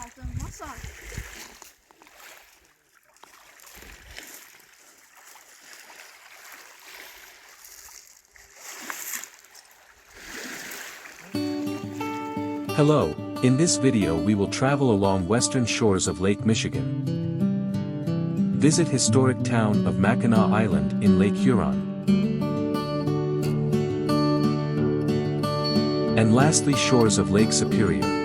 altın masaj. Hello, in this video we will travel along western shores of Lake Michigan. Visit historic town of Mackinac Island in Lake Huron. And lastly shores of Lake Superior.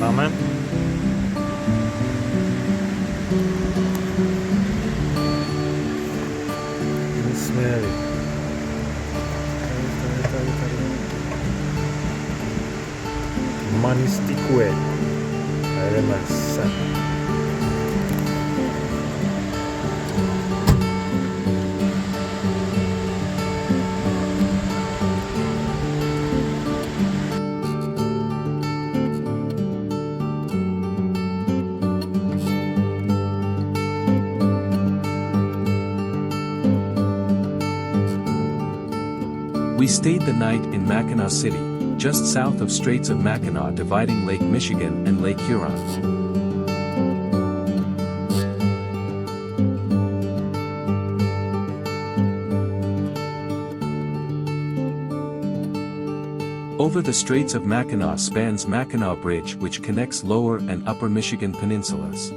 Amen. Smell it. Manistique. Relaxan. We stayed the night in Mackinaw City, just south of Straits of Mackinac dividing Lake Michigan and Lake Huron. Over the Straits of Mackinac spans Mackinac Bridge which connects Lower and Upper Michigan peninsulas.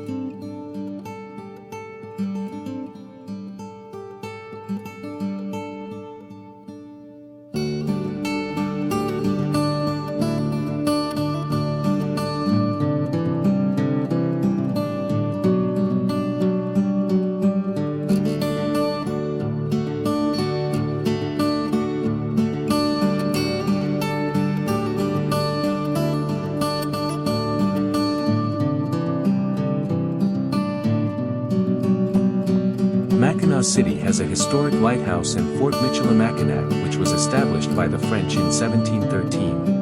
Mackinaw City has a historic lighthouse in Fort Mackinac which was established by the French in 1713.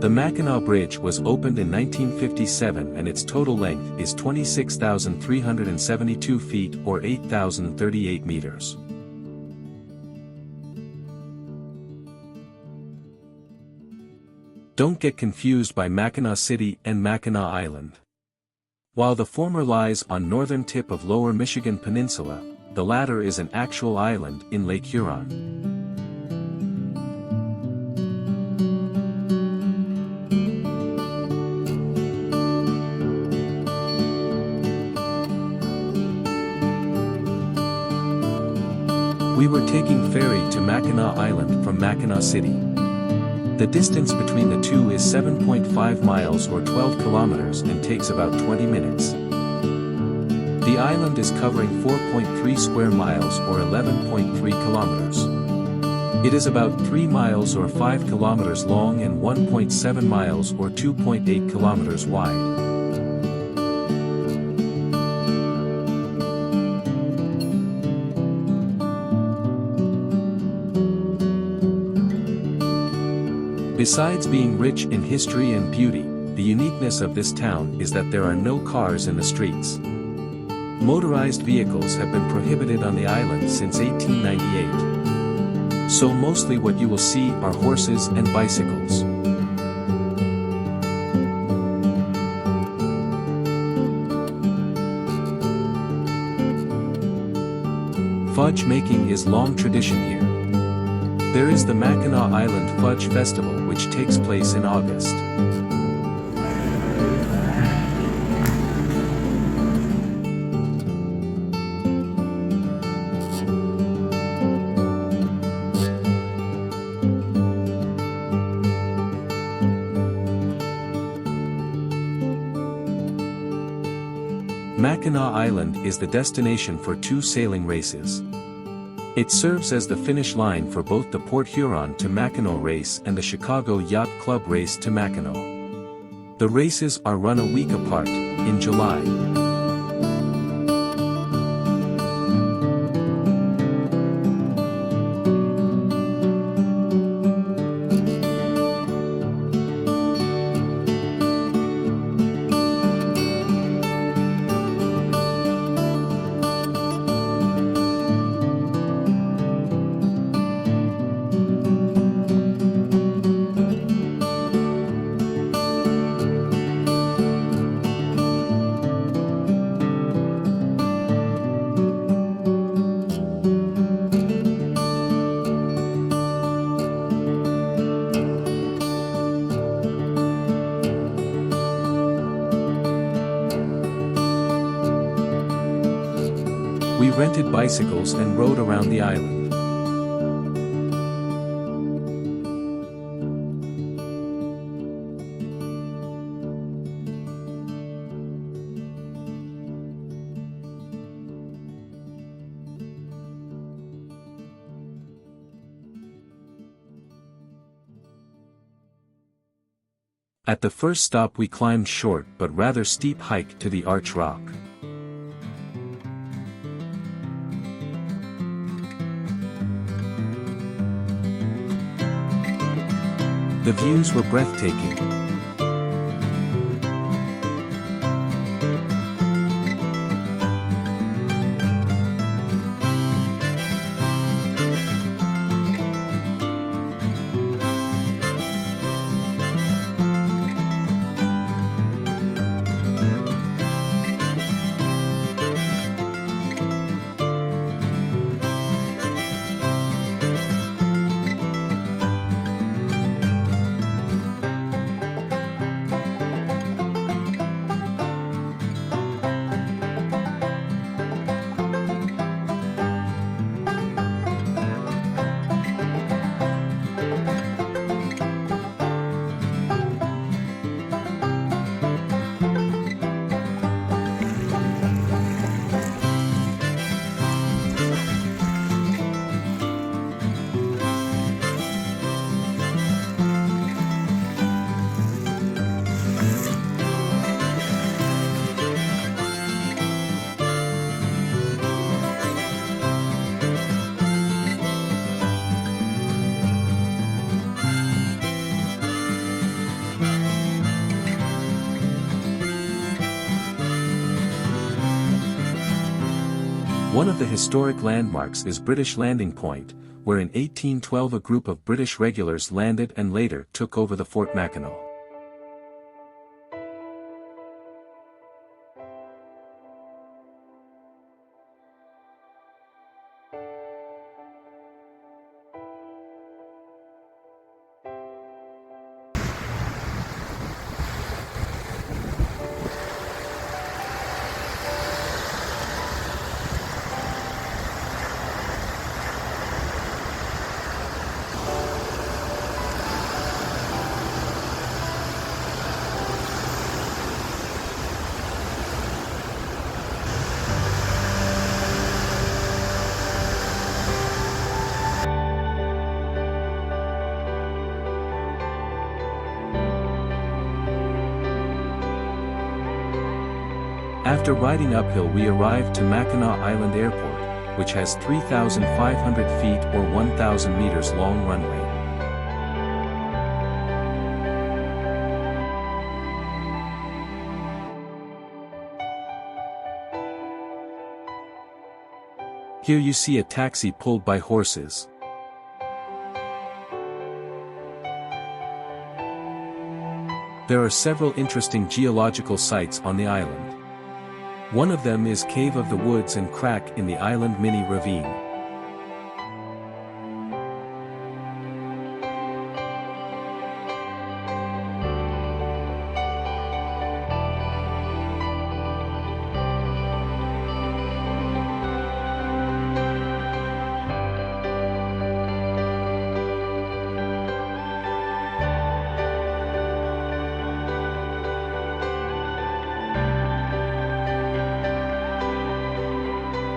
The Mackinaw Bridge was opened in 1957 and its total length is 26,372 feet or 8,038 meters. Don't get confused by Mackinaw City and Mackinac Island. While the former lies on northern tip of Lower Michigan Peninsula, the latter is an actual island in Lake Huron. We were taking ferry to Mackinac Island from Mackinaw City. The distance between the two is 7.5 miles or 12 kilometers and takes about 20 minutes. The island is covering 4.3 square miles or 11.3 kilometers. It is about 3 miles or 5 kilometers long and 1.7 miles or 2.8 kilometers wide. Besides being rich in history and beauty, the uniqueness of this town is that there are no cars in the streets. Motorized vehicles have been prohibited on the island since 1898. So mostly what you will see are horses and bicycles. Fudge making is long tradition here. There is the Mackinac Island Fudge Festival which takes place in August. Mackinac Island is the destination for two sailing races. It serves as the finish line for both the Port Huron to Mackinac Race and the Chicago Yacht Club Race to Mackinaw. The races are run a week apart, in July. We rented bicycles and rode around the island. At the first stop we climbed short but rather steep hike to the Arch Rock. The views were breathtaking. One of the historic landmarks is British Landing Point, where in 1812 a group of British regulars landed and later took over the Fort Mackinac. After riding uphill we arrived to Mackinac Island Airport, which has 3,500 feet or 1,000 meters long runway. Here you see a taxi pulled by horses. There are several interesting geological sites on the island. One of them is Cave of the Woods and Crack in the Island Mini Ravine.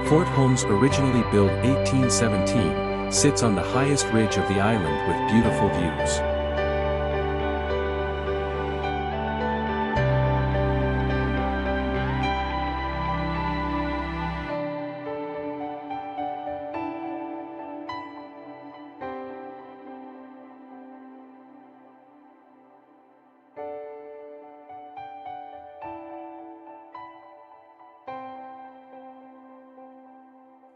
Fort Holmes, originally built 1817, sits on the highest ridge of the island with beautiful views.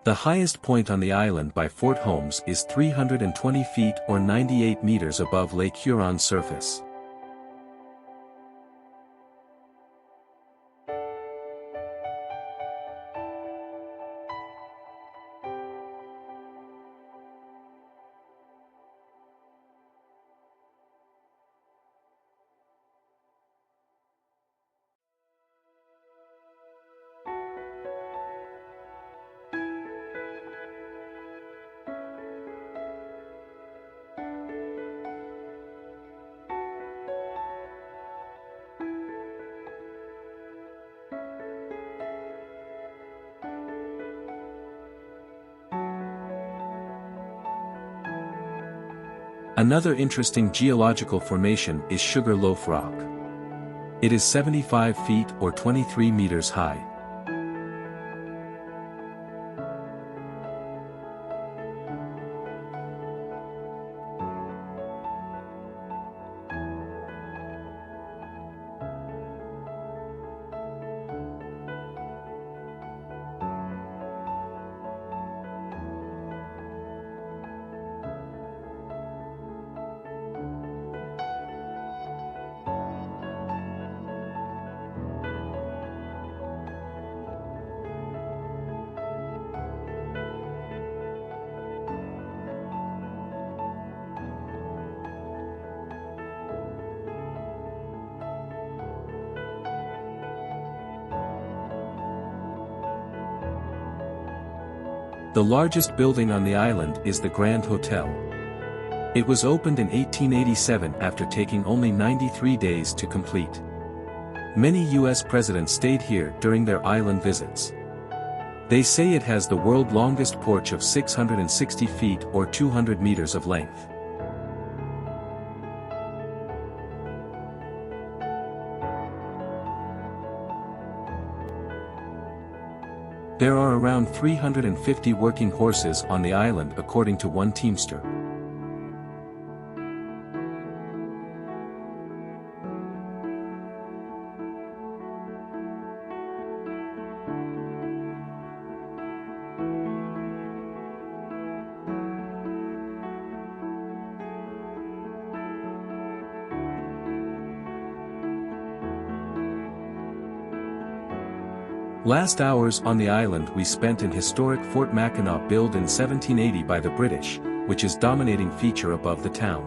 The highest point on the island by Fort Holmes is 320 feet or 98 meters above Lake Huron surface. Another interesting geological formation is Sugarloaf Rock. It is 75 feet or 23 meters high. The largest building on the island is the Grand Hotel. It was opened in 1887 after taking only 93 days to complete. Many U.S. presidents stayed here during their island visits. They say it has the world's longest porch of 660 feet or 200 meters of length. There are around 350 working horses on the island according to one teamster. Last hours on the island we spent in historic Fort Mackinac, built in 1780 by the British, which is dominating feature above the town.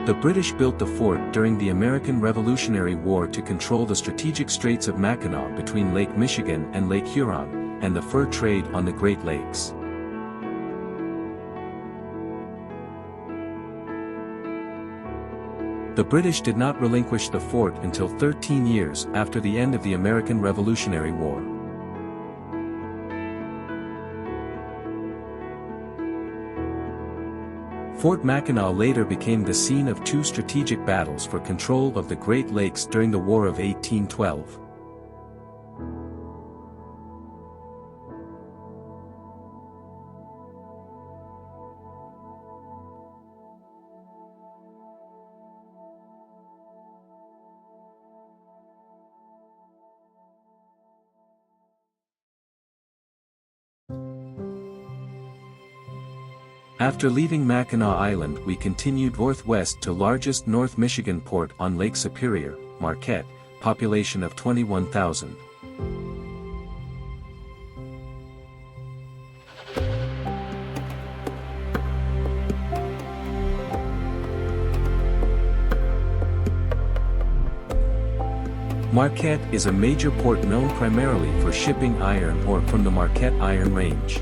The British built the fort during the American Revolutionary War to control the strategic Straits of Mackinac between Lake Michigan and Lake Huron, and the fur trade on the Great Lakes. The British did not relinquish the fort until 13 years after the end of the American Revolutionary War. Fort Mackinac later became the scene of two strategic battles for control of the Great Lakes during the War of 1812. After leaving Mackinac Island, we continued northwest to largest North Michigan port on Lake Superior, Marquette, population of 21,000. Marquette is a major port known primarily for shipping iron ore from the Marquette Iron Range.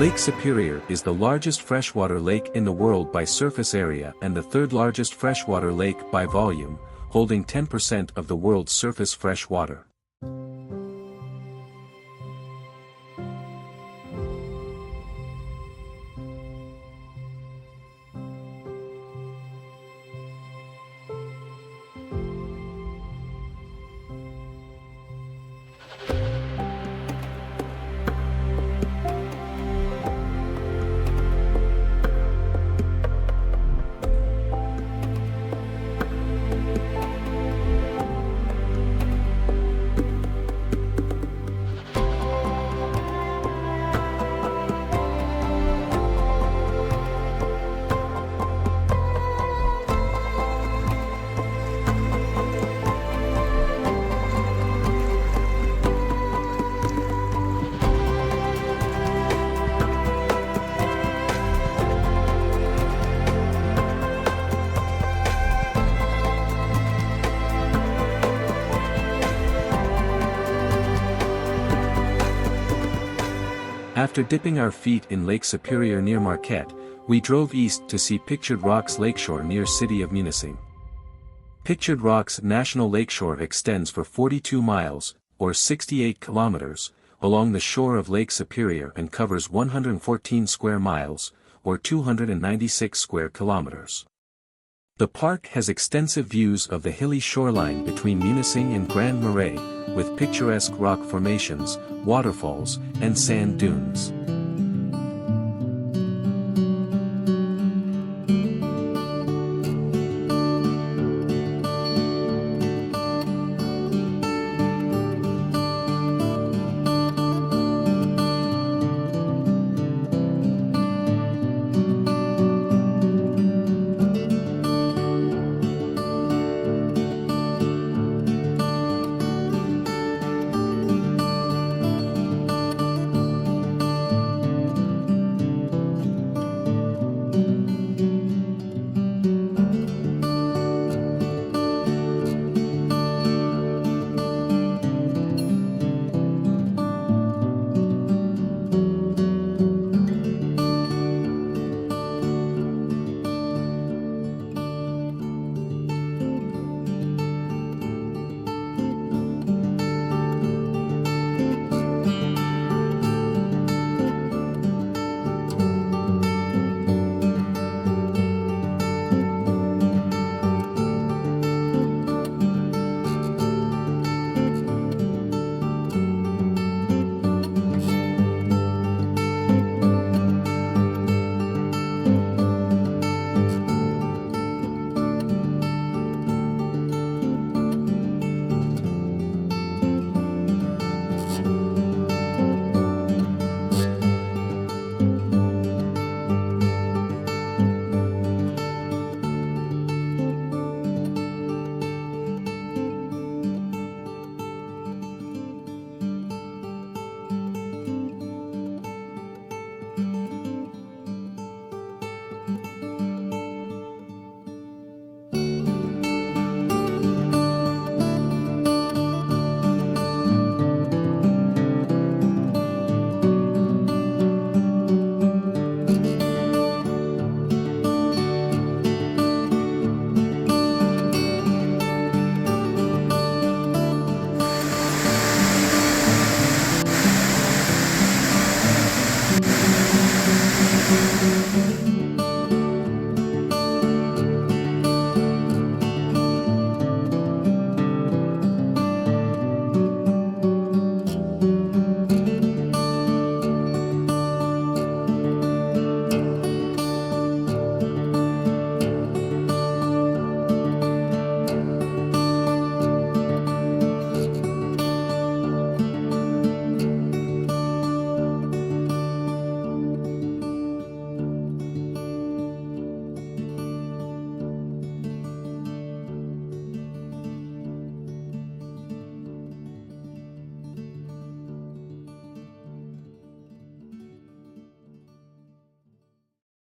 Lake Superior is the largest freshwater lake in the world by surface area and the third largest freshwater lake by volume, holding 10% of the world's surface fresh water. After dipping our feet in Lake Superior near Marquette, we drove east to see Pictured Rock's Lakeshore near city of Munising. Pictured Rock's National Lakeshore extends for 42 miles, or 68 kilometers, along the shore of Lake Superior and covers 114 square miles, or 296 square kilometers. The park has extensive views of the hilly shoreline between Munising and Grand Marais, with picturesque rock formations, waterfalls, and sand dunes.